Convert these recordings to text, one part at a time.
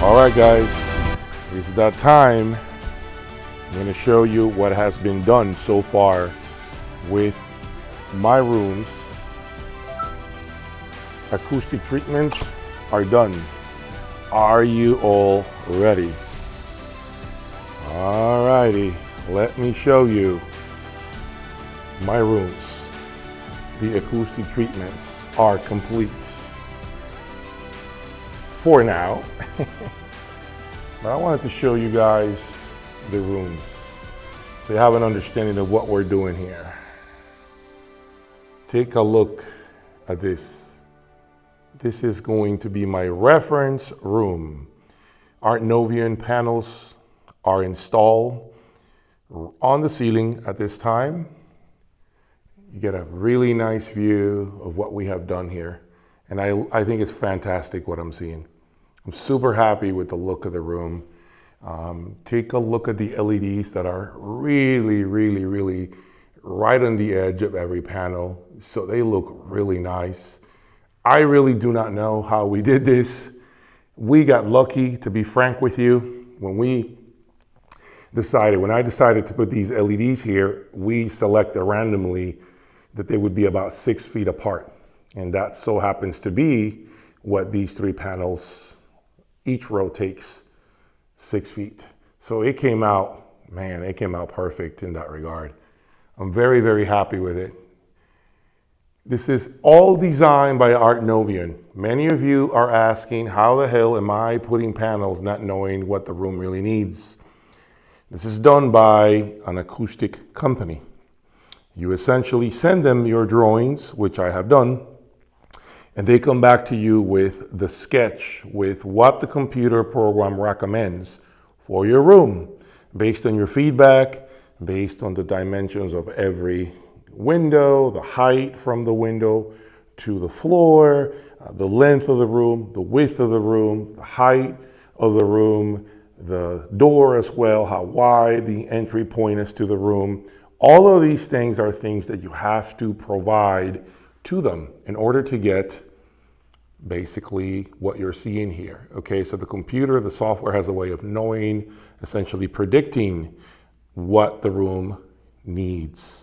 All right, guys, this is that time. I'm going to show you what has been done so far with my rooms. Acoustic treatments are done. Are you all ready? All righty, let me show you my rooms. The acoustic treatments are complete for now. But I wanted to show you guys the rooms so you have an understanding of what we're doing here. Take a look at this. This is going to be my reference room. Art Nouveau panels are installed on the ceiling at this time. You get a really nice view of what we have done here. And I think it's fantastic what I'm seeing. I'm super happy with the look of the room. Take a look at the LEDs that are really right on the edge of every panel. So they look really nice. I really do not know how we did this. We got lucky, to be frank with you. When I decided to put these LEDs here, we selected randomly that they would be about 6 feet apart. And that so happens to be what these 3 panels, each row takes 6 feet. So it came out, man, it came out perfect in that regard. I'm very happy with it. This is all designed by Art Nouveau. Many of you are asking, how the hell am I putting panels not knowing what the room really needs? This is done by an acoustic company. You essentially send them your drawings, which I have done, and they come back to you with the sketch, with what the computer program recommends for your room, based on your feedback, based on the dimensions of every window, the height from the window to the floor, the length of the room, the width of the room, the height of the room, the door as well, how wide the entry point is to the room. All of these things are things that you have to provide to them in order to get basically what you're seeing here. Okay, so the computer, the software has a way of knowing, essentially predicting what the room needs.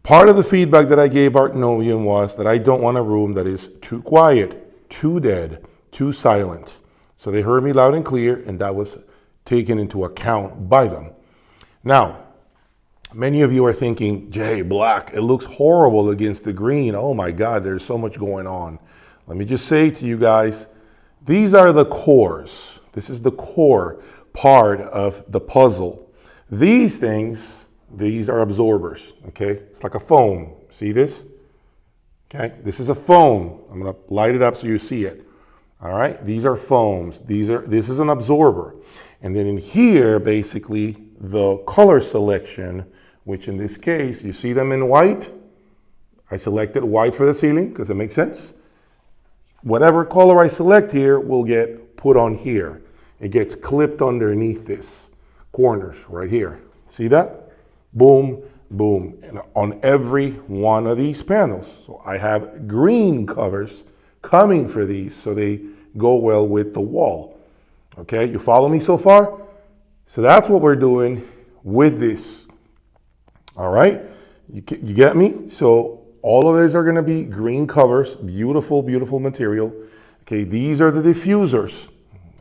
Part of the feedback that I gave Art Nouveau was that I don't want a room that is too quiet, too dead, too silent. So they heard me loud and clear, and that was taken into account by them. Now, many of you are thinking, Jay, black, it looks horrible against the green. Oh my God, there's so much going on. Let me just say to you guys, these are the cores. This is the core part of the puzzle. These things, these are absorbers, okay? It's like a foam. See this? Okay, this is a foam. I'm gonna light it up so you see it. All right, these are foams. This is an absorber. And then in here, basically, the color selection, which in this case, you see them in white. I selected white for the ceiling because it makes sense. Whatever color I select here will get put on here. It gets clipped underneath this corners right here. See that? Boom, boom, and on every one of these panels. So I have green covers coming for these so they go well with the wall. Okay, you follow me so far? So that's what we're doing with this. All right, you get me? So all of these are gonna be green covers, beautiful material. Okay, these are the diffusers,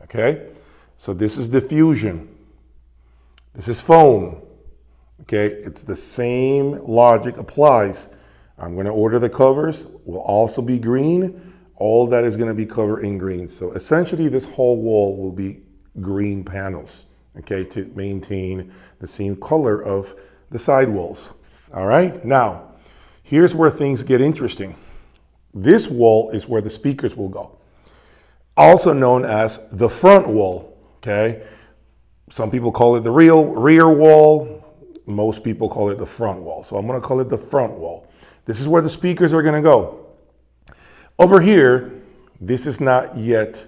okay? So this is diffusion. This is foam. Okay, it's the same logic applies. I'm going to order the covers, will also be green. All that is going to be covered in green. So essentially this whole wall will be green panels, okay, to maintain the same color of the sidewalls. All right, now here's where things get interesting. This wall is where the speakers will go, also known as the front wall, okay? Some people call it the rear wall. Most people call it the front wall. So I'm gonna call it the front wall. This is where the speakers are gonna go. Over here, this is not yet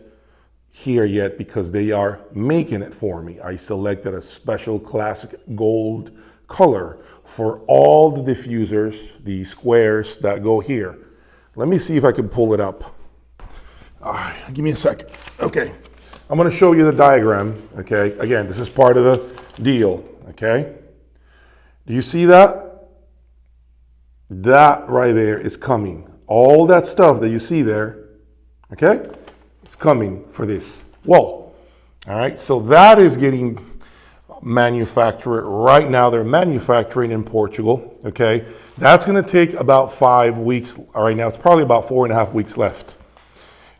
here yet because they are making it for me. I selected a special classic gold color for all the diffusers, the squares that go here. Let me see if I can pull it up. Give me a second. Okay, I'm going to show you the diagram, okay? Again, this is part of the deal, okay? Do you see that? That right there is coming. All that stuff that you see there, okay? It's coming for this wall. All right, so that is getting manufactured right now. They're manufacturing in Portugal, okay? That's going to take about 5 weeks. Right now, it's probably about 4.5 weeks left.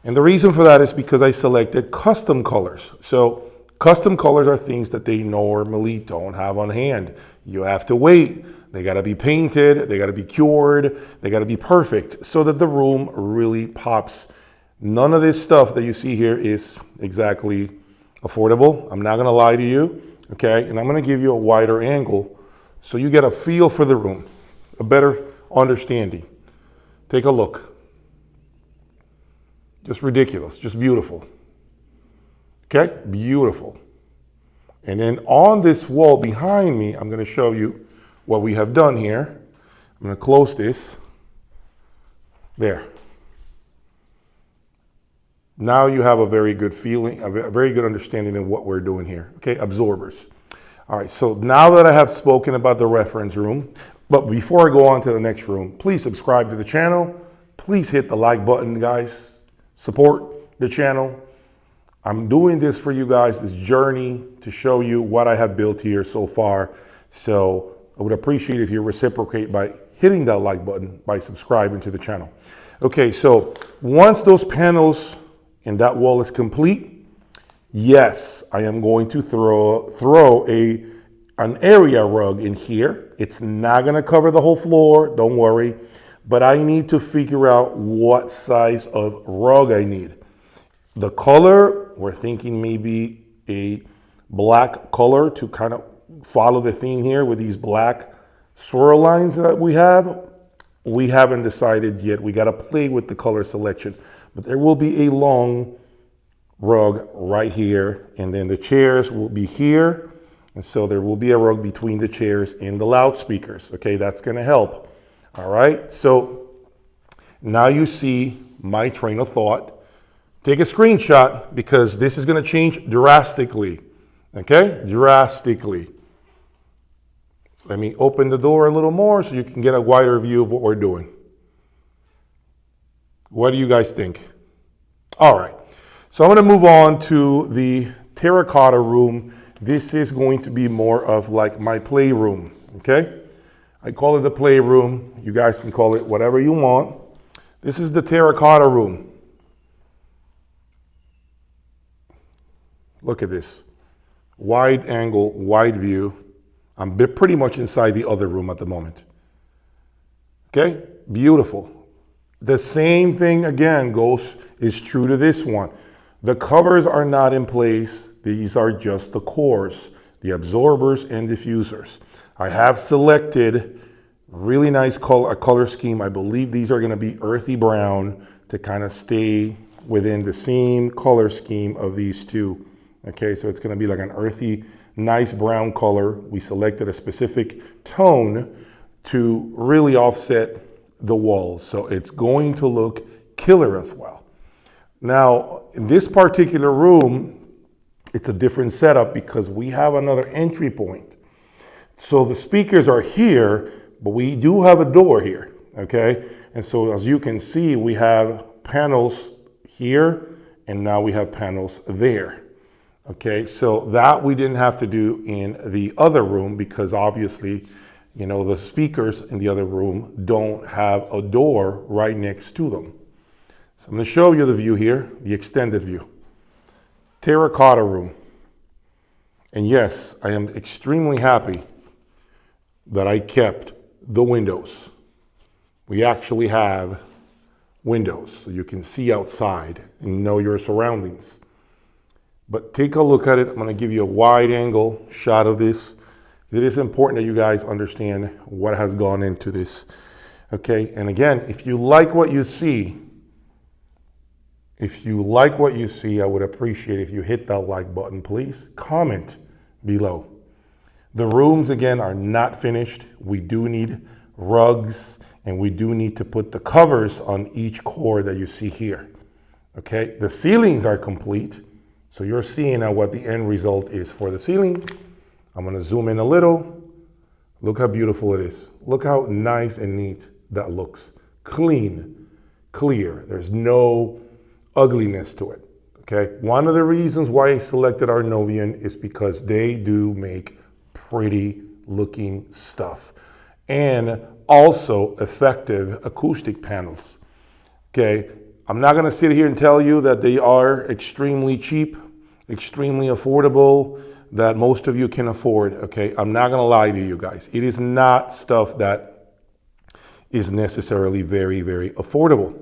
And the reason for that is because I selected custom colors. So custom colors are things that they normally don't have on hand. You have to wait. They got to be painted. They got to be cured. They got to be perfect so that the room really pops. None of this stuff that you see here is exactly affordable. I'm not going to lie to you, okay? And I'm going to give you a wider angle so you get a feel for the room, a better understanding. Take a look. Just ridiculous, just beautiful. Okay, beautiful. And then on this wall behind me, I'm going to show you what we have done here. I'm going to close this. There. Now you have a very good feeling, a very good understanding of what we're doing here. Okay, absorbers. All right, so now that I have spoken about the reference room, but before I go on to the next room, please subscribe to the channel. Please hit the like button, guys. Support the channel. I'm doing this for you guys, this journey to show you what I have built here so far. So I would appreciate if you reciprocate by hitting that like button, by subscribing to the channel. Okay, so once those panels and that wall is complete, yes, I am going to throw an area rug in here. It's not gonna cover the whole floor, don't worry. But I need to figure out what size of rug I need. The color, we're thinking maybe a black color to kind of follow the theme here with these black swirl lines that we have. We haven't decided yet. We got to play with the color selection. But there will be a long rug right here, and then the chairs will be here. And so there will be a rug between the chairs and the loudspeakers. Okay, that's going to help. All right, so now you see my train of thought. Take a screenshot because this is going to change drastically. Okay, drastically. Let me open the door a little more so you can get a wider view of what we're doing. What do you guys think? All right, so I'm going to move on to the terracotta room. This is going to be more of like my playroom, okay? I call it the playroom. You guys can call it whatever you want. This is the terracotta room. Look at this. Wide angle, wide view. I'm pretty much inside the other room at the moment. Okay, beautiful. The same thing again is true to this one. The covers are not in place. These are just the cores, the absorbers and diffusers. I have selected really nice color scheme. I believe these are going to be earthy brown to kind of stay within the same color scheme of these two. Okay, so it's going to be like an earthy, nice brown color. We selected a specific tone to really offset the walls. So it's going to look killer as well. Now, in this particular room, it's a different setup because we have another entry point. So the speakers are here, but we do have a door here, okay? And so as you can see, we have panels here, and now we have panels there, okay? So that we didn't have to do in the other room because obviously, you know, the speakers in the other room don't have a door right next to them. So I'm gonna show you the view here, the extended view. Terracotta room. And yes, I am extremely happy that I kept the windows. We actually have windows so you can see outside and know your surroundings. But take a look at it. I'm going to give you a wide angle shot of this. It is important that you guys understand what has gone into this. Okay, and again, if you like what you see, I would appreciate if you hit that like button, please. Comment below. The rooms, again, are not finished. We do need rugs, and we do need to put the covers on each core that you see here. Okay, the ceilings are complete. So you're seeing now what the end result is for the ceiling. I'm gonna zoom in a little. Look how beautiful it is. Look how nice and neat that looks. Clean, clear. There's no ugliness to it, okay? One of the reasons why I selected Arnovian is because they do make pretty looking stuff and also effective acoustic panels, okay? I'm not gonna sit here and tell you that they are extremely cheap, extremely affordable, that most of you can afford, okay? I'm not gonna lie to you guys. It is not stuff that is necessarily very, very affordable.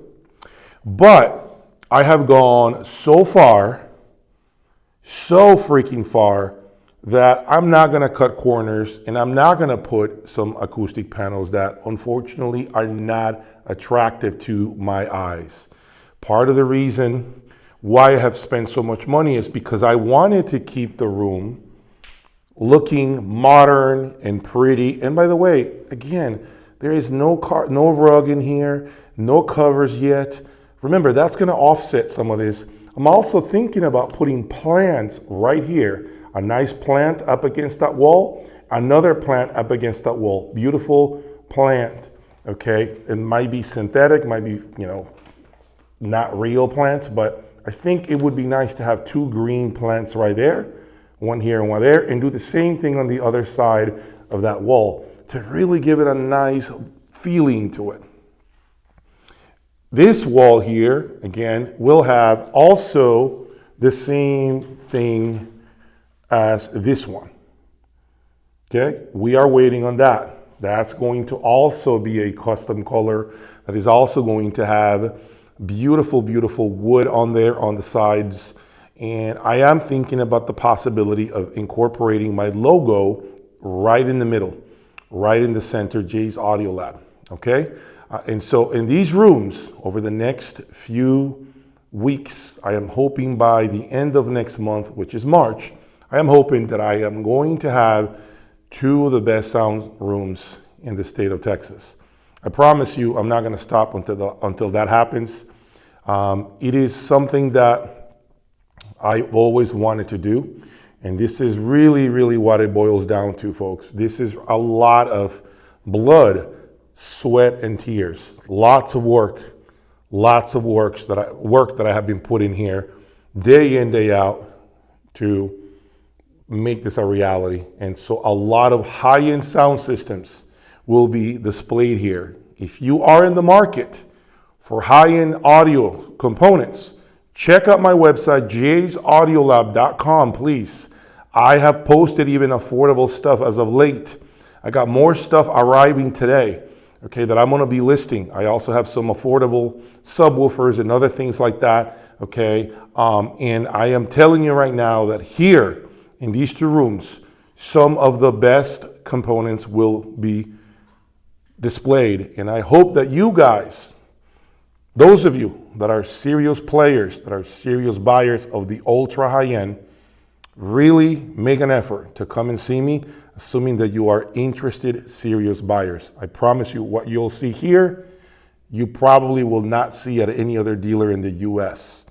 But I have gone so far, so freaking far, that I'm not gonna cut corners and I'm not gonna put some acoustic panels that unfortunately are not attractive to my eyes. Part of the reason why I have spent so much money is because I wanted to keep the room looking modern and pretty. And by the way, again, there is no rug in here, no covers yet. Remember, that's gonna offset some of this. I'm also thinking about putting plants right here. A nice plant up against that wall, another plant up against that wall. Beautiful plant, okay? It might be synthetic, might be, not real plants, but I think it would be nice to have two green plants right there, one here and one there, and do the same thing on the other side of that wall to really give it a nice feeling to it. This wall here, again, will have also the same thing as this one, okay? We are waiting on that. That's going to also be a custom color that is also going to have beautiful, beautiful wood on there on the sides. And I am thinking about the possibility of incorporating my logo right in the middle, right in the center, Jay's Audio Lab, okay? And so in these rooms, over the next few weeks, I am hoping by the end of next month, which is March, I am hoping that I am going to have two of the best sound rooms in the state of Texas. I promise you, I'm not gonna stop until that happens. It is something that I've always wanted to do. And this is really, really what it boils down to, folks. This is a lot of blood, sweat, and tears. Lots of work that I have been put in here day in, day out to make this a reality. And so a lot of high-end sound systems will be displayed here. If you are in the market for high-end audio components, check out my website, jaysaudiolab.com, please. I have posted even affordable stuff as of late. I got more stuff arriving today, okay, that I'm gonna be listing. I also have some affordable subwoofers and other things like that, okay? And I am telling you right now that here in these two rooms, some of the best components will be displayed. And I hope that you guys, those of you that are serious players, that are serious buyers of the ultra high end, really make an effort to come and see me, assuming that you are interested, serious buyers. I promise you what you'll see here, you probably will not see at any other dealer in the US.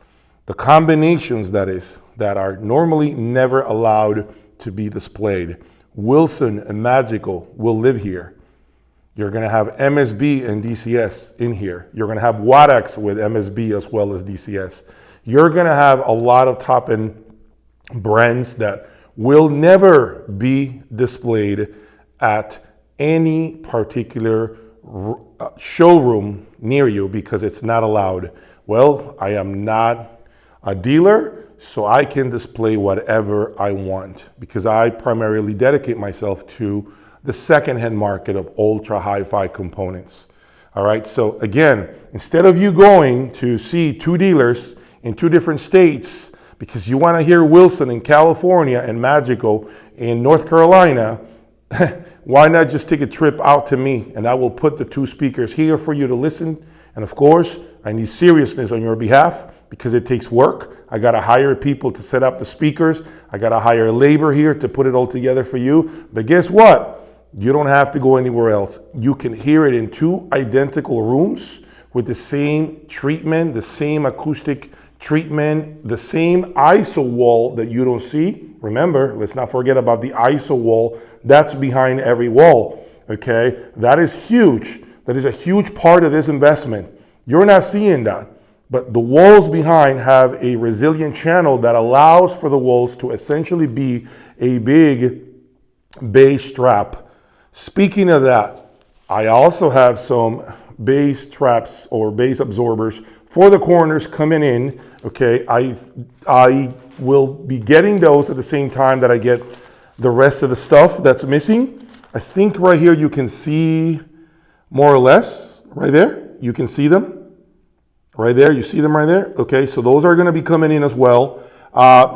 The combinations, that are normally never allowed to be displayed. Wilson and Magical will live here. You're gonna have MSB and DCS in here. You're gonna have Wadex with MSB as well as DCS. You're gonna have a lot of top-end brands that will never be displayed at any particular showroom near you because it's not allowed. Well, I am not a dealer, so I can display whatever I want because I primarily dedicate myself to the secondhand market of ultra hi-fi components. All right, so again, instead of you going to see two dealers in two different states because you want to hear Wilson in California and Magical in North Carolina, why not just take a trip out to me and I will put the two speakers here for you to listen. And of course, I need seriousness on your behalf because it takes work. I gotta hire people to set up the speakers. I gotta hire labor here to put it all together for you. But guess what? You don't have to go anywhere else. You can hear it in two identical rooms with the same treatment, the same acoustic treatment, the same ISO wall that you don't see. Remember, let's not forget about the ISO wall that's behind every wall, okay? That is huge. That is a huge part of this investment. You're not seeing that, but the walls behind have a resilient channel that allows for the walls to essentially be a big base strap. Speaking of that, I also have some base traps or base absorbers for the corners coming in, okay? I will be getting those at the same time that I get the rest of the stuff that's missing. I think right here you can see more or less, right there, you can see them. Right there, you see them right there? Okay, so those are gonna be coming in as well.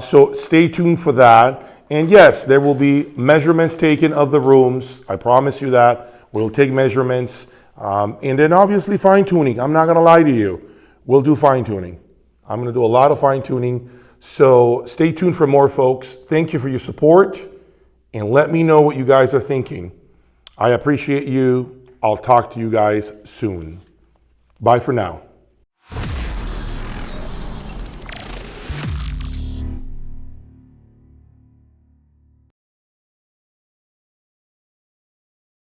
So stay tuned for that. And yes, there will be measurements taken of the rooms. I promise you that. We'll take measurements. And then obviously fine tuning. I'm not gonna lie to you. We'll do fine tuning. I'm gonna do a lot of fine tuning. So stay tuned for more, folks. Thank you for your support. And let me know what you guys are thinking. I appreciate you. I'll talk to you guys soon. Bye for now.